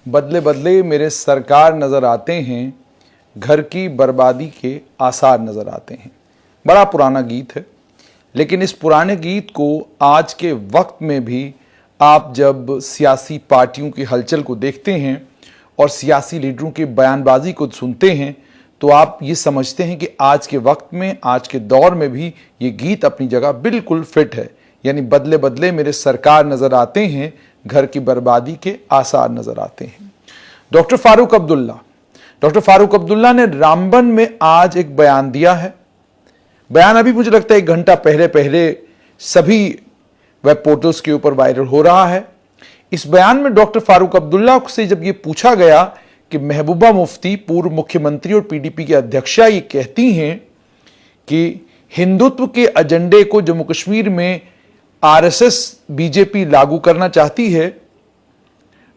बदले बदले मेरे सरकार नजर आते हैं, घर की बर्बादी के आसार नजर आते हैं। बड़ा पुराना गीत है, लेकिन इस पुराने गीत को आज के वक्त में भी आप जब सियासी पार्टियों की हलचल को देखते हैं और सियासी लीडरों की बयानबाजी को सुनते हैं तो आप ये समझते हैं कि आज के वक्त में, आज के दौर में भी ये गीत अपनी जगह बिल्कुल फिट है। यानी बदले बदले मेरे सरकार नजर आते हैं, घर की बर्बादी के आसार नजर आते हैं। डॉक्टर फारूक अब्दुल्ला ने रामबन में आज एक बयान दिया है। बयान अभी मुझे लगता है 1 घंटा पहले सभी वेब पोर्टल्स के ऊपर वायरल हो रहा है। इस बयान में डॉक्टर फारूक अब्दुल्ला से जब यह पूछा गया कि महबूबा मुफ्ती पूर्व मुख्यमंत्री और पीडीपी की अध्यक्षा ये कहती हैं कि हिंदुत्व के एजेंडे को जम्मू कश्मीर में आरएसएस बीजेपी लागू करना चाहती है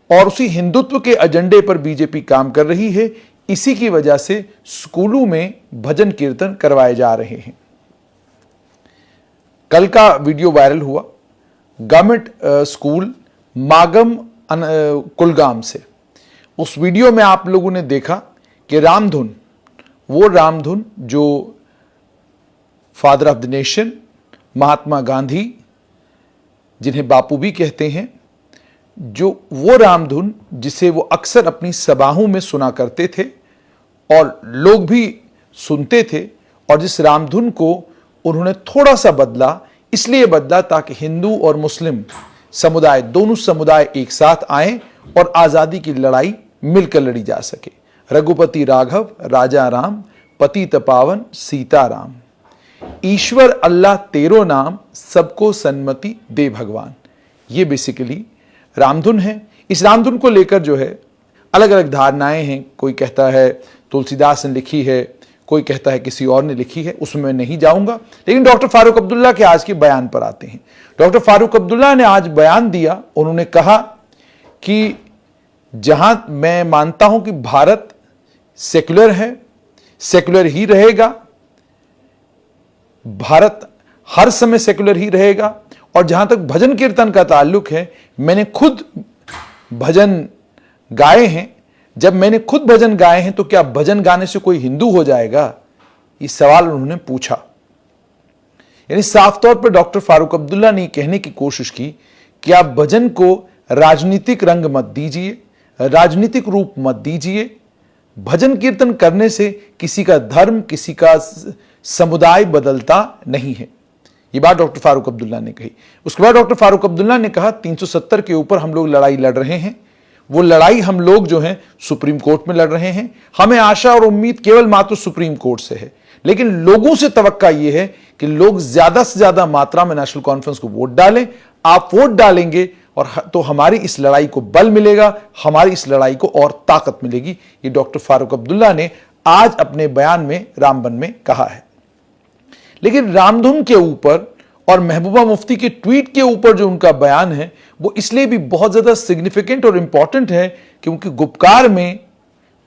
और उसी हिंदुत्व के एजेंडे पर बीजेपी काम कर रही है, इसी की वजह से स्कूलों में भजन कीर्तन करवाए जा रहे हैं। कल का वीडियो वायरल हुआ गवर्नमेंट स्कूल मागम कुलगाम से। उस वीडियो में आप लोगों ने देखा कि रामधुन, वो रामधुन जो father of the nation Mahatma Gandhi, जिन्हें बापू भी कहते हैं, जो वो रामधुन जिसे वो अक्सर अपनी सभाओं में सुना करते थे और लोग भी सुनते थे, और जिस रामधुन को उन्होंने थोड़ा सा बदला, इसलिए बदला ताकि हिंदू और मुस्लिम समुदाय, दोनों समुदाय एक साथ आए और आजादी की लड़ाई मिलकर लड़ी जा सके। रघुपति राघव राजा राम, पतित पावन सीताराम, ईश्वर अल्लाह तेरो नाम, सबको सन्मति दे भगवान। ये बेसिकली रामधुन है। इस रामधुन को लेकर जो है अलग अलग धारणाएं हैं। कोई कहता है तुलसीदास ने लिखी है, कोई कहता है किसी और ने लिखी है, उसमें मैं नहीं जाऊंगा। लेकिन डॉक्टर फारूक अब्दुल्ला के आज के बयान पर आते हैं। डॉक्टर फारूक अब्दुल्ला ने आज बयान दिया। उन्होंने कहा कि जहां मैं मानता हूं कि भारत सेक्युलर है, सेक्युलर ही रहेगा, भारत हर समय सेक्युलर ही रहेगा, और जहां तक भजन कीर्तन का ताल्लुक है, मैंने खुद भजन गाए हैं। जब मैंने खुद भजन गाए हैं तो क्या भजन गाने से कोई हिंदू हो जाएगा? ये सवाल उन्होंने पूछा। यानी साफ तौर पर डॉक्टर फारूक अब्दुल्ला ने कहने की कोशिश की कि आप भजन को राजनीतिक रंग मत दीजिए, राजनीतिक रूप मत दीजिए। भजन कीर्तन करने से किसी का धर्म, किसी का समुदाय बदलता नहीं है। ये बात डॉक्टर फारूक अब्दुल्ला ने कही। उसके बाद डॉक्टर फारूक अब्दुल्ला ने कहा 370 के ऊपर हम लोग लड़ाई लड़ रहे हैं। वो लड़ाई हम लोग जो है सुप्रीम कोर्ट में लड़ रहे हैं। हमें आशा और उम्मीद केवल मात्र सुप्रीम कोर्ट से है, लेकिन लोगों से तवक्का यह है कि लोग ज्यादा से ज्यादा मात्रा में नेशनल कॉन्फ्रेंस को वोट डालें। आप वोट डालेंगे और तो हमारी इस लड़ाई को बल मिलेगा, हमारी इस लड़ाई को और ताकत मिलेगी। ये डॉक्टर फारूक अब्दुल्ला ने आज अपने बयान में रामबन में कहा है। लेकिन रामधुन के ऊपर और महबूबा मुफ्ती के ट्वीट के ऊपर जो उनका बयान है वो इसलिए भी बहुत ज्यादा सिग्निफिकेंट और इंपॉर्टेंट है क्योंकि गुपकार में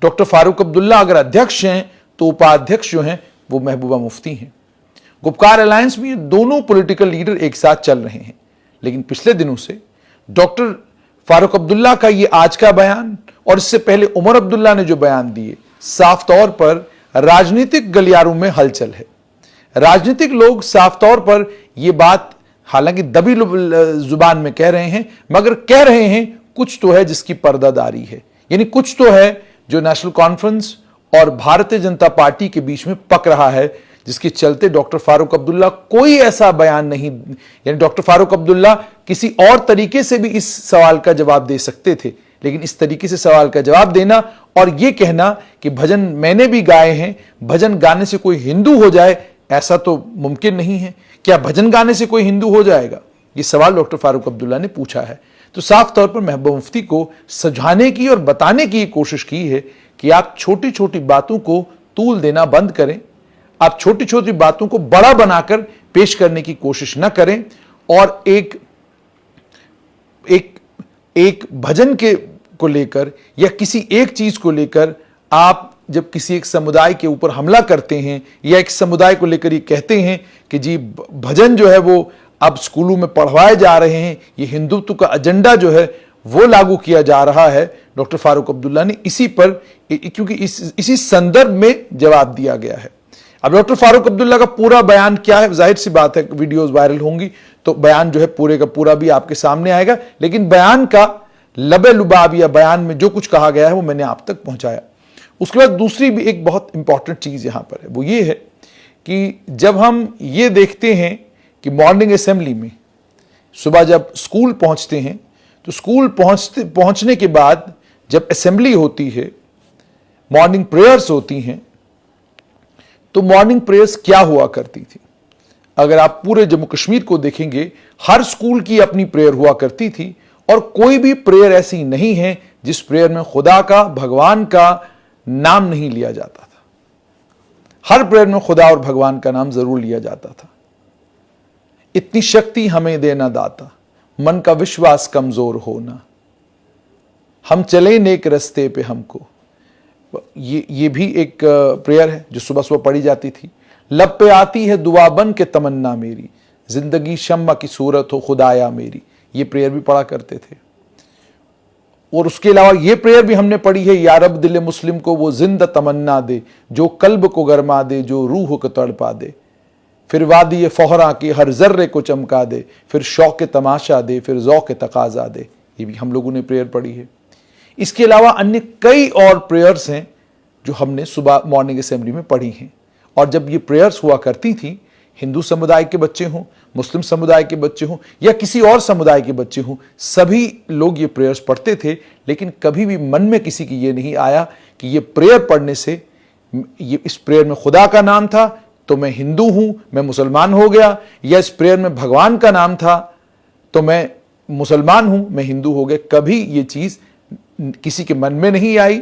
डॉक्टर फारूक अब्दुल्ला अगर अध्यक्ष हैं तो उपाध्यक्ष जो हैं वो महबूबा मुफ्ती हैं। गुपकार अलायंस में ये दोनों पॉलिटिकल लीडर एक साथ चल रहे हैं। लेकिन पिछले दिनों से डॉक्टर फारूक अब्दुल्ला का ये आज का बयान और इससे पहले उमर अब्दुल्ला ने जो बयान दिए, साफ तौर पर राजनीतिक गलियारों में हलचल है। राजनीतिक लोग साफ तौर पर यह बात हालांकि दबी जुबान में कह रहे हैं, मगर कह रहे हैं कुछ तो है जिसकी पर्दादारी है। यानी कुछ तो है जो नेशनल कॉन्फ्रेंस और भारतीय जनता पार्टी के बीच में पक रहा है, जिसके चलते डॉक्टर फारूक अब्दुल्ला कोई ऐसा बयान नहीं, यानी डॉक्टर फारूक अब्दुल्ला किसी और तरीके से भी इस सवाल का जवाब दे सकते थे, लेकिन इस तरीके से सवाल का जवाब देना और यह कहना कि भजन मैंने भी गाए हैं, भजन गाने से कोई हिंदू हो जाए, ऐसा तो मुमकिन नहीं है। क्या भजन गाने से कोई हिंदू हो जाएगा? यह सवाल डॉक्टर फारूक अब्दुल्ला ने पूछा है। तो साफ तौर पर महबूबा मुफ्ती को समझाने की और बताने की कोशिश की है कि आप छोटी छोटी बातों को तूल देना बंद करें, आप छोटी छोटी बातों को बड़ा बनाकर पेश करने की कोशिश न करें, और एक भजन को लेकर या किसी एक चीज को लेकर आप जब किसी एक समुदाय के ऊपर हमला करते हैं या एक समुदाय को लेकर ये कहते हैं कि जी भजन जो है वो अब स्कूलों में पढ़वाए जा रहे हैं, ये हिंदुत्व का एजेंडा जो है वो लागू किया जा रहा है। डॉक्टर फारूक अब्दुल्ला ने इसी पर, क्योंकि इसी संदर्भ में जवाब दिया गया है। अब डॉक्टर फारूक अब्दुल्ला का पूरा बयान क्या है, जाहिर सी बात है वीडियोस वायरल होंगी तो बयान जो है पूरे का पूरा भी आपके सामने आएगा, लेकिन बयान का लबे लुबाब या बयान में जो कुछ कहा गया है वो मैंने आप तक पहुंचाया। उसके बाद दूसरी भी एक बहुत इंपॉर्टेंट चीज यहां पर है, वो ये है कि जब हम ये देखते हैं कि मॉर्निंग असेंबली में सुबह जब स्कूल पहुंचते हैं तो स्कूल पहुंचने के बाद जब असेंबली होती है, मॉर्निंग प्रेयर्स होती हैं, तो मॉर्निंग प्रेयर्स क्या हुआ करती थी। अगर आप पूरे जम्मू कश्मीर को देखेंगे, हर स्कूल की अपनी प्रेयर हुआ करती थी और कोई भी प्रेयर ऐसी नहीं है जिस प्रेयर में खुदा का, भगवान का नाम नहीं लिया जाता था। हर प्रेयर में खुदा और भगवान का नाम जरूर लिया जाता था। इतनी शक्ति हमें देना दाता, मन का विश्वास कमजोर होना, हम चले नेक रस्ते पे हमको। ये भी एक प्रेयर है जो सुबह सुबह पढ़ी जाती थी। लब पे आती है दुआ बन के तमन्ना मेरी, जिंदगी शम्मा की सूरत हो खुदाया मेरी। ये प्रेयर भी पढ़ा करते थे। और उसके अलावा ये प्रेयर भी हमने पढ़ी है, या रब दिल मुस्लिम को वो जिंदा तमन्ना दे, जो कल्ब को गरमा दे, जो रूह को तड़पा दे, फिर वादी फौहरा के हर जर्रे को चमका दे, फिर शौक तमाशा दे, फिर ज़ौक़ तकाजा दे। ये भी हम लोगों ने प्रेयर पढ़ी है। इसके अलावा अन्य कई और प्रेयर्स हैं जो हमने सुबह मॉर्निंग असेंबली में पढ़ी हैं। और जब ये प्रेयर्स हुआ करती थी, हिंदू समुदाय के बच्चे हों, मुस्लिम समुदाय के बच्चे हों या किसी और समुदाय के बच्चे हों, सभी लोग ये प्रेयर्स पढ़ते थे। लेकिन कभी भी मन में किसी की ये नहीं आया कि ये प्रेयर पढ़ने से, ये इस प्रेयर में खुदा का नाम था तो मैं हिंदू हूं, मैं मुसलमान हो गया, या इस प्रेयर में भगवान का नाम था तो मैं मुसलमान हूं, मैं हिंदू हो गया। कभी ये चीज किसी के मन में नहीं आई,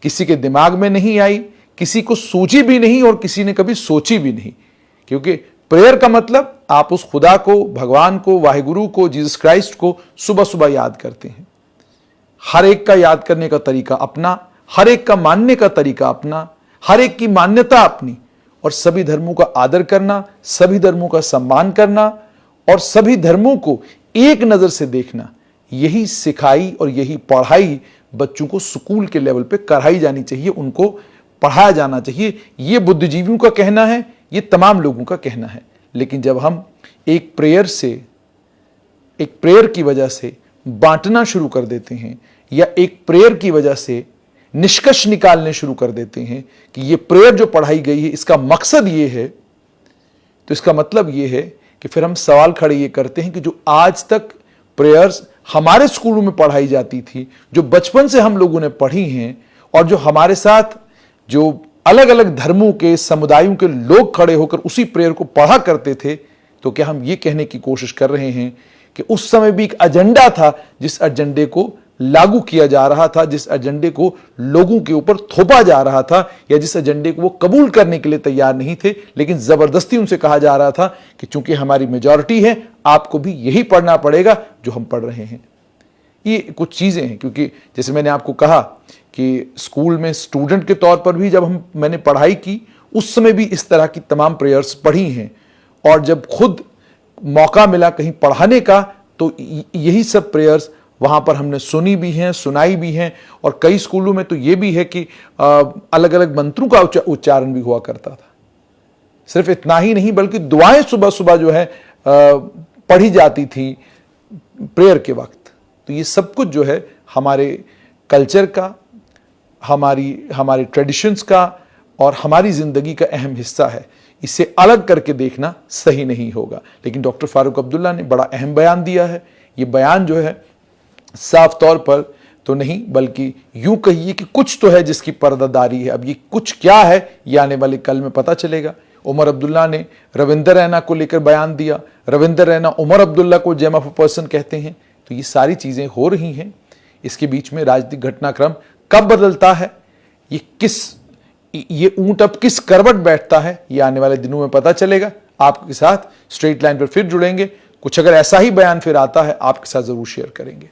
किसी के दिमाग में नहीं आई, किसी को सूझी भी नहीं और किसी ने कभी सोची भी नहीं। क्योंकि प्रेयर का मतलब आप उस खुदा को, भगवान को, वाहिगुरु को, जीसस क्राइस्ट को सुबह सुबह याद करते हैं। हर एक का याद करने का तरीका अपना, हर एक का मानने का तरीका अपना, हर एक की मान्यता अपनी, और सभी धर्मों का आदर करना, सभी धर्मों का सम्मान करना और सभी धर्मों को एक नजर से देखना, यही सिखाई और यही पढ़ाई बच्चों को स्कूल के लेवल पे कराई जानी चाहिए, उनको पढ़ाया जाना चाहिए। ये बुद्धिजीवियों का कहना है, ये तमाम लोगों का कहना है। लेकिन जब हम एक प्रेयर की वजह से बांटना शुरू कर देते हैं या एक प्रेयर की वजह से निष्कर्ष निकालने शुरू कर देते हैं कि ये प्रेयर जो पढ़ाई गई है इसका मकसद ये है, तो इसका मतलब ये है कि फिर हम सवाल खड़े ये करते हैं कि जो आज तक प्रेयर्स हमारे स्कूलों में पढ़ाई जाती थी, जो बचपन से हम लोगों ने पढ़ी हैं, और जो हमारे साथ जो अलग अलग धर्मों के, समुदायों के लोग खड़े होकर उसी प्रेयर को पढ़ा करते थे, तो क्या हम ये कहने की कोशिश कर रहे हैं कि उस समय भी एक एजेंडा था जिस एजेंडे को लागू किया जा रहा था, जिस एजेंडे को लोगों के ऊपर थोपा जा रहा था, या जिस एजेंडे को वो कबूल करने के लिए तैयार नहीं थे, लेकिन जबरदस्ती उनसे कहा जा रहा था कि चूंकि हमारी मेजॉरिटी है आपको भी यही पढ़ना पड़ेगा जो हम पढ़ रहे हैं। ये कुछ चीजें हैं, क्योंकि जैसे मैंने आपको कहा कि स्कूल में स्टूडेंट के तौर पर भी जब मैंने पढ़ाई की, उस समय भी इस तरह की तमाम प्रेयर्स पढ़ी हैं, और जब खुद मौका मिला कहीं पढ़ाने का तो यही सब प्रेयर्स वहां पर हमने सुनी भी हैं, सुनाई भी हैं। और कई स्कूलों में तो ये भी है कि अलग अलग मंत्रों का उच्चारण भी हुआ करता था। सिर्फ इतना ही नहीं बल्कि दुआएं सुबह सुबह जो है पढ़ी जाती थी प्रेयर के वक्त। तो ये सब कुछ जो है हमारे कल्चर का, हमारे ट्रेडिशंस का और हमारी जिंदगी का अहम हिस्सा है। इसे अलग करके देखना सही नहीं होगा। लेकिन डॉक्टर फारूक अब्दुल्ला ने बड़ा अहम बयान दिया है। ये बयान जो है साफ तौर पर तो नहीं, बल्कि यूं कहिए कि कुछ तो है जिसकी पर्दादारी है। अब ये कुछ क्या है ये आने वाले कल में पता चलेगा। उमर अब्दुल्ला ने रविंदर रैना को लेकर बयान दिया। रविंदर रैना उमर अब्दुल्ला को जेम ऑफ अ पर्सन कहते हैं। तो ये सारी चीजें हो रही हैं। इसके बीच में राजनीतिक घटनाक्रम कब बदलता है, ये ऊंट अब किस करवट बैठता है, ये आने वाले दिनों में पता चलेगा। आपके साथ स्ट्रेट लाइन पर फिर जुड़ेंगे। कुछ अगर ऐसा ही बयान फिर आता है आपके साथ जरूर शेयर करेंगे।